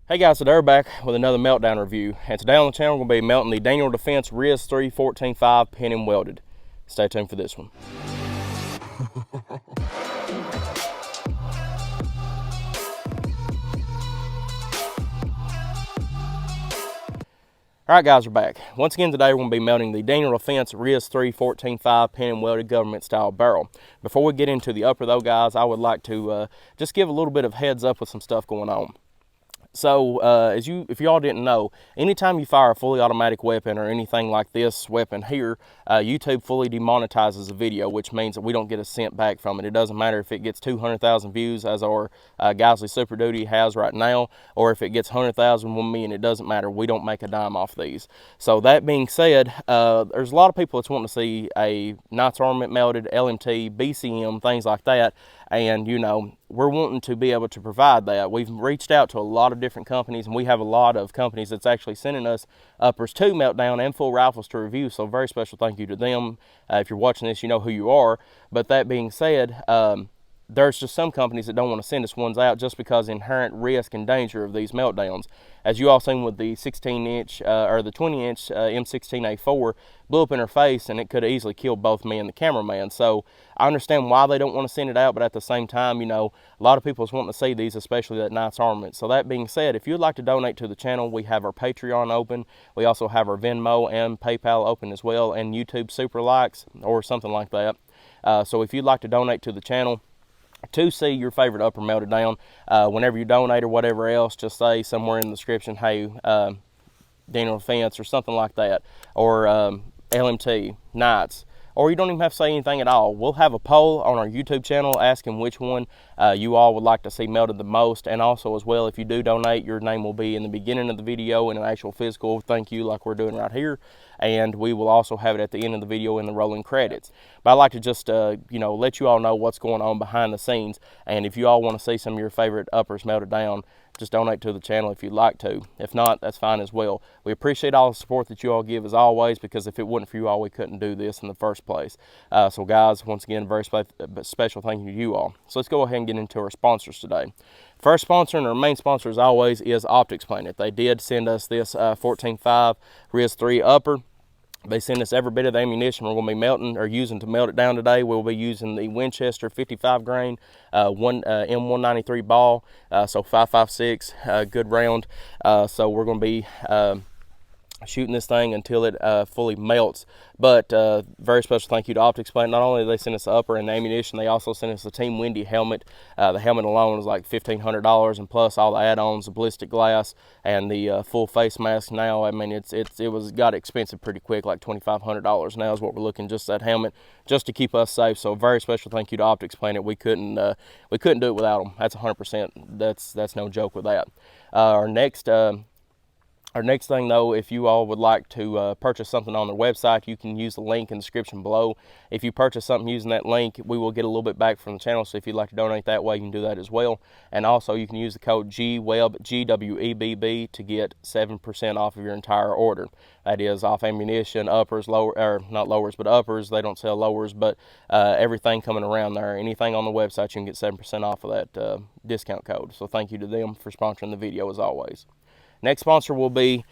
Hey guys, so we're back with another Meltdown review, and today on the channel we're going to be melting the Daniel Defense RIS 3 14.5 pin and welded. Stay tuned for this one. Alright guys, we're back. Once again today we're going to be melting the Daniel Defense RIS 3 14.5 pin and welded government style barrel. Before we get into the upper though guys, I would like to just give a little bit of heads up with some stuff going on. So, if y'all didn't know, anytime you fire a fully automatic weapon or anything like this weapon here, YouTube fully demonetizes a video, which means that we don't get a cent back from it. It doesn't matter if it gets 200,000 views, as our Geisley Super Duty has right now, or if it gets 100,000, 1 million, it doesn't matter. We don't make a dime off these. So, that being said, there's a lot of people that's wanting to see a Knights Armament melted, LMT, BCM, things like that, and, you know, we're wanting to be able to provide that. We've reached out to a lot of different companies, and we have a lot of companies that's actually sending us uppers to Meltdown and full rifles to review, so very special thank you to them. If you're watching this, you know who you are. But that being said, there's just some companies that don't want to send us ones out just because of inherent risk and danger of these meltdowns. As you all seen with the 16-inch or the 20-inch M16A4 blew up in her face, and it could have easily killed both me and the cameraman. So I understand why they don't want to send it out, but at the same time, you know, a lot of people is wanting to see these, especially that Knights Armament. So that being said, if you'd like to donate to the channel, we have our Patreon open. We also have our Venmo and PayPal open as well, and YouTube Super Likes or something like that. So if you'd like to donate to the channel, to see your favorite upper melted down, whenever you donate or whatever else, just say somewhere in the description, hey, Daniel Defense or something like that, or LMT, Knights, or you don't even have to say anything at all. We'll have a poll on our YouTube channel asking which one you all would like to see melted the most, and also as well, if you do donate, your name will be in the beginning of the video in an actual physical thank you like we're doing right here, and we will also have it at the end of the video in the rolling credits. But I'd like to just you know, let you all know what's going on behind the scenes, and if you all want to see some of your favorite uppers melted down, just donate to the channel if you'd like to. If not, that's fine as well. We appreciate all the support that you all give as always, because if it wasn't for you all, we couldn't do this in the first place. So guys, once again, very special thank you to you all. So let's go ahead and get into our sponsors today. First sponsor and our main sponsor as always is Optics Planet. They did send us this 14.5 RIS 3 upper. They send us every bit of the ammunition we're going to be melting or using to melt it down today. We'll be using the Winchester 55 grain M193 ball, so 5.56, good round. So we're going to be shooting this thing until it fully melts. But very special thank you to Optics Planet. Not only did they send us the upper and the ammunition, they also sent us the Team Windy helmet. The helmet alone was like $1,500, and plus all the add-ons, the ballistic glass and the full face mask. Now, I mean, it got expensive pretty quick, like $2,500 now is what we're looking, just that helmet, just to keep us safe. So very special thank you to Optics Planet. We couldn't do it without them. That's 100%. That's no joke with that. Our next thing though, if you all would like to purchase something on their website, you can use the link in the description below. If you purchase something using that link, we will get a little bit back from the channel, so if you'd like to donate that way, you can do that as well. And also you can use the code GWEB, GWEBB, to get 7% off of your entire order. That is off ammunition, uppers, or not lowers, but uppers. They don't sell lowers, but everything coming around there. Anything on the website, you can get 7% off of that discount code. So thank you to them for sponsoring the video as always. Next sponsor will be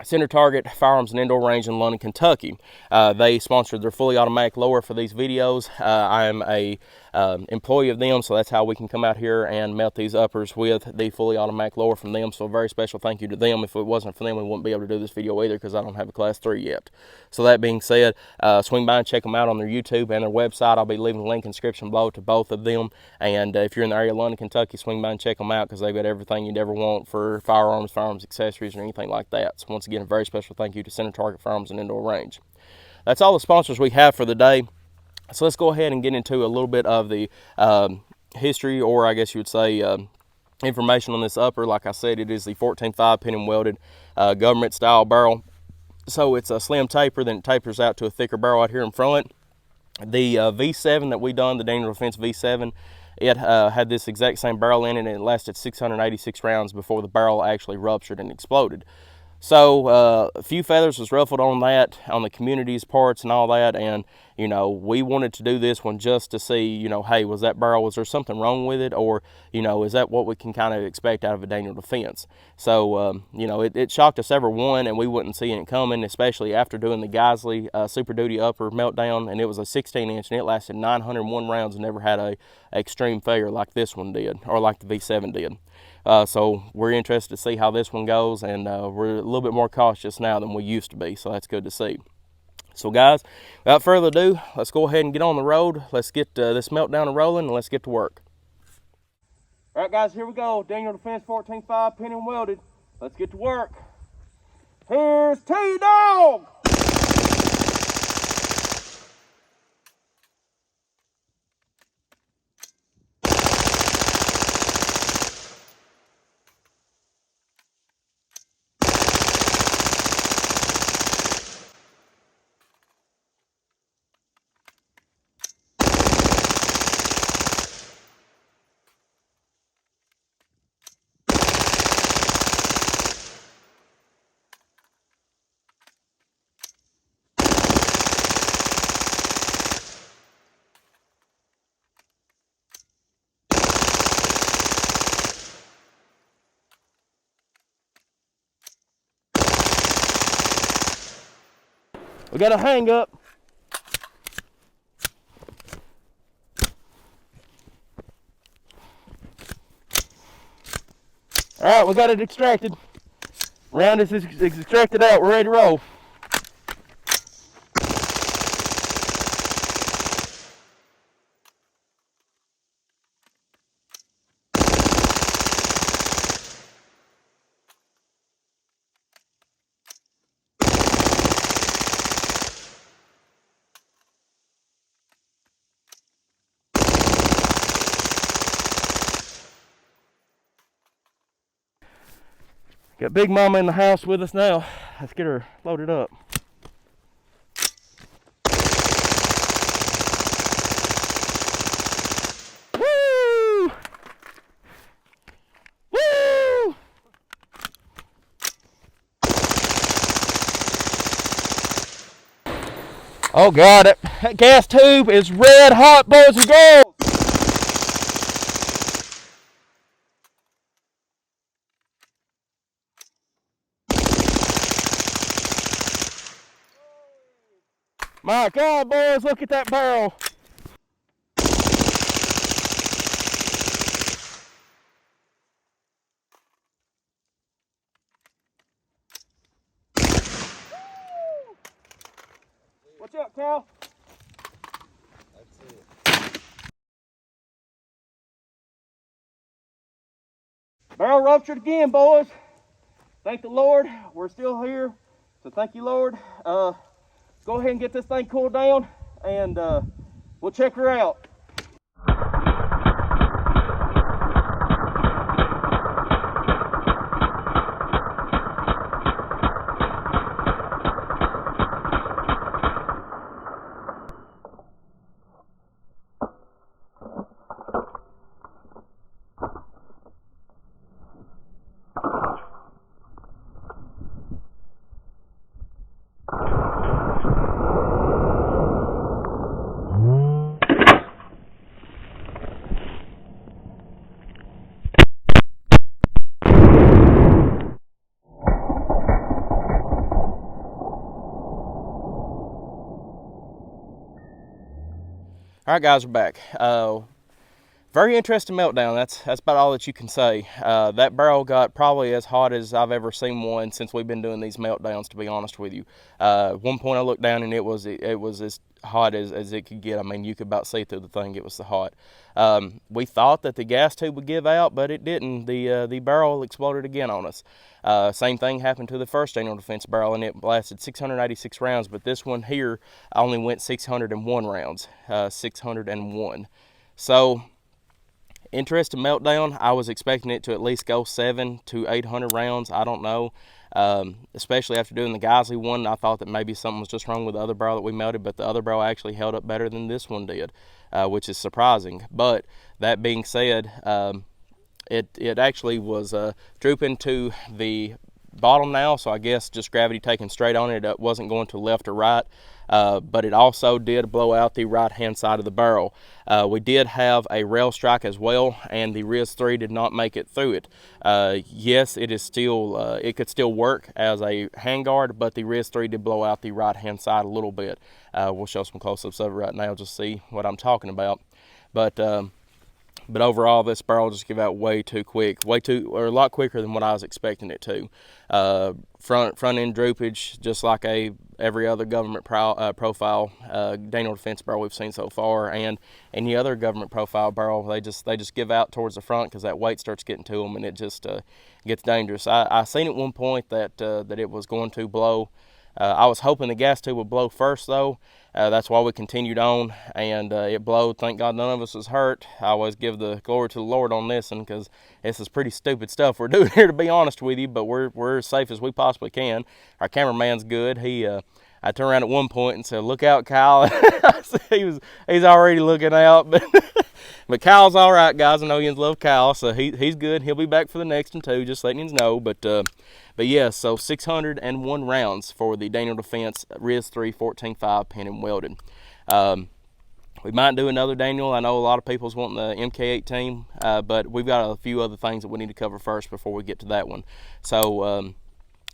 Center Target Firearms and Indoor Range in London, Kentucky. They sponsored their fully automatic lower for these videos. I am a employee of them, so that's how we can come out here and melt these uppers with the fully automatic lower from them. So a very special thank you to them. If it wasn't for them, we wouldn't be able to do this video either, because I don't have a Class 3 yet. So that being said, swing by and check them out on their YouTube and their website. I'll be leaving a link in the description below to both of them. And if you're in the area of London, Kentucky, swing by and check them out, because they've got everything you'd ever want for firearms accessories, or anything like that. So once again, a very special thank you to Center Target Firearms and Indoor Range. That's all the sponsors we have for the day. So let's go ahead and get into a little bit of the history, or I guess you would say information on this upper. Like I said, it is the 14.5 pin and welded government style barrel. So it's a slim taper, then it tapers out to a thicker barrel out here in front. The V7 that we done, the Daniel Defense V7, it had this exact same barrel in it, and it lasted 686 rounds before the barrel actually ruptured and exploded. So a few feathers was ruffled on that, on the community's parts and all that, and you know, we wanted to do this one just to see, you know, hey, was that barrel, was there something wrong with it, or you know, is that what we can kind of expect out of a Daniel defense? So you know, it shocked us ever one, and we wouldn't see it coming, especially after doing the Geisley Super Duty upper meltdown, and it was a 16-inch and it lasted 901 rounds and never had a extreme failure like this one did, or like the V7 did. So we're interested to see how this one goes, and we're a little bit more cautious now than we used to be, so that's good to see. So guys, without further ado, let's go ahead and get on the road. Let's get this meltdown rolling, and let's get to work. All right guys, here we go. Daniel Defense 14.5 pin and welded. Let's get to work. Here's T-Dog! We got a hang up. All right, we got it extracted. Round is extracted out. We're ready to roll. Got Big Mama in the house with us now. Let's get her loaded up. Woo! Woo! Oh God, that gas tube is red hot, boys and girls. My God, boys, look at that barrel. Watch out, Cal. That's it. Barrel ruptured again, boys. Thank the Lord, we're still here. So thank you, Lord. Go ahead and get this thing cooled down, and we'll check her out. All right, guys, we're back. Very interesting meltdown. That's about all that you can say. That barrel got probably as hot as I've ever seen one since we've been doing these meltdowns, to be honest with you. One point I looked down and it was as hot as it could get. I mean, you could about see through the thing. It was so hot. We thought that the gas tube would give out, but it didn't. The barrel exploded again on us. Same thing happened to the first Daniel Defense barrel, and it lasted 686 rounds, but this one here only went 601 rounds. 601. So, interesting meltdown. I was expecting it to at least go 700 to 800 rounds. I don't know. Especially after doing the Geisley one, I thought that maybe something was just wrong with the other barrel that we melted, but the other barrel actually held up better than this one did, which is surprising. But that being said, it actually was drooping to the bottom now, so I guess just gravity taking straight on it. It wasn't going to left or right. But it also did blow out the right hand side of the barrel. We did have a rail strike as well, and the RIS 3 did not make it through it. Yes, it is still, it could still work as a handguard, but the RIS 3 did blow out the right hand side a little bit. We'll show some close-ups of it right now, just see what I'm talking about. But overall, this barrel just gave out way too quick, or a lot quicker than what I was expecting it to. Front end droopage, just like every other government profile Daniel Defense barrel we've seen so far, and any other government profile barrel, they just give out towards the front because that weight starts getting to them, and it just gets dangerous. I seen at one point that it was going to blow. I was hoping the gas tube would blow first, though. That's why we continued on, and it blowed. Thank God none of us was hurt. I always give the glory to the Lord on this one, because this is pretty stupid stuff we're doing here, to be honest with you, but we're as safe as we possibly can. Our cameraman's good. I turned around at one point and said, "Look out, Kyle." He's already looking out, but Kyle's all right, guys. I know you love Kyle, so he's good. He'll be back for the next one too, just letting you know. But yeah, so 601 rounds for the Daniel Defense RIS 3 14.5 pen and welded. We might do another Daniel. I know a lot of people's wanting the MK18, but we've got a few other things that we need to cover first before we get to that one. So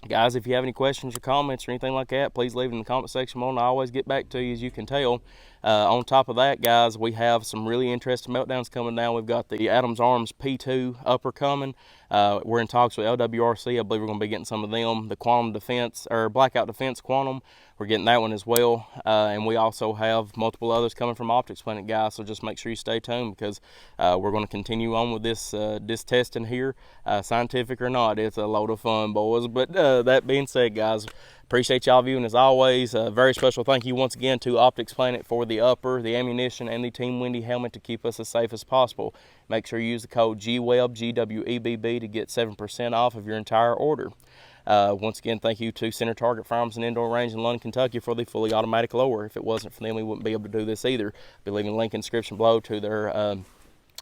guys, if you have any questions or comments or anything like that, please leave it in the comment section below, and I always get back to you, as you can tell. On top of that, guys, we have some really interesting meltdowns coming down. We've got the Adams Arms P2 upper coming. We're in talks with LWRC. I believe we're going to be getting some of them. The Quantum Defense, or Blackout Defense Quantum, we're getting that one as well. And we also have multiple others coming from Optics Planet, guys, so just make sure you stay tuned, because we're going to continue on with this testing here, scientific or not. It's a load of fun, boys. But that being said, guys, appreciate y'all viewing as always. A very special thank you once again to Optics Planet for the upper, the ammunition, and the Team Wendy helmet to keep us as safe as possible. Make sure you use the code GWEB, GWEBB, to get 7% off of your entire order. Once again, thank you to Center Target Firearms and Indoor Range in London, Kentucky for the fully automatic lower. If it wasn't for them, we wouldn't be able to do this either. I'll be leaving a link in the description below to their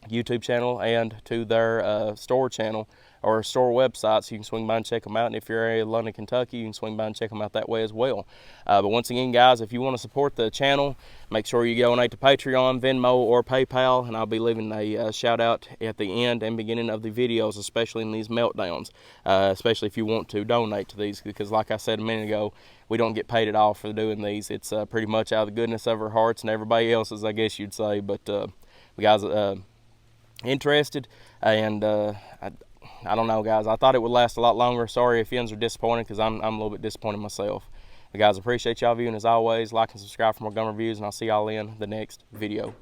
YouTube channel and to their store channel, or store website, so you can swing by and check them out. And if you're in London, Kentucky, you can swing by and check them out that way as well. But once again, guys, if you want to support the channel, make sure you donate to Patreon, Venmo, or PayPal, and I'll be leaving a shout out at the end and beginning of the videos, especially in these meltdowns, especially if you want to donate to these, because like I said a minute ago, we don't get paid at all for doing these. It's pretty much out of the goodness of our hearts and everybody else's, I guess you'd say. But guys, interested, and I don't know, guys. I thought it would last a lot longer. Sorry if yous are disappointed, because I'm a little bit disappointed myself. But guys, appreciate y'all viewing as always. Like and subscribe for more gun reviews, and I'll see y'all in the next video.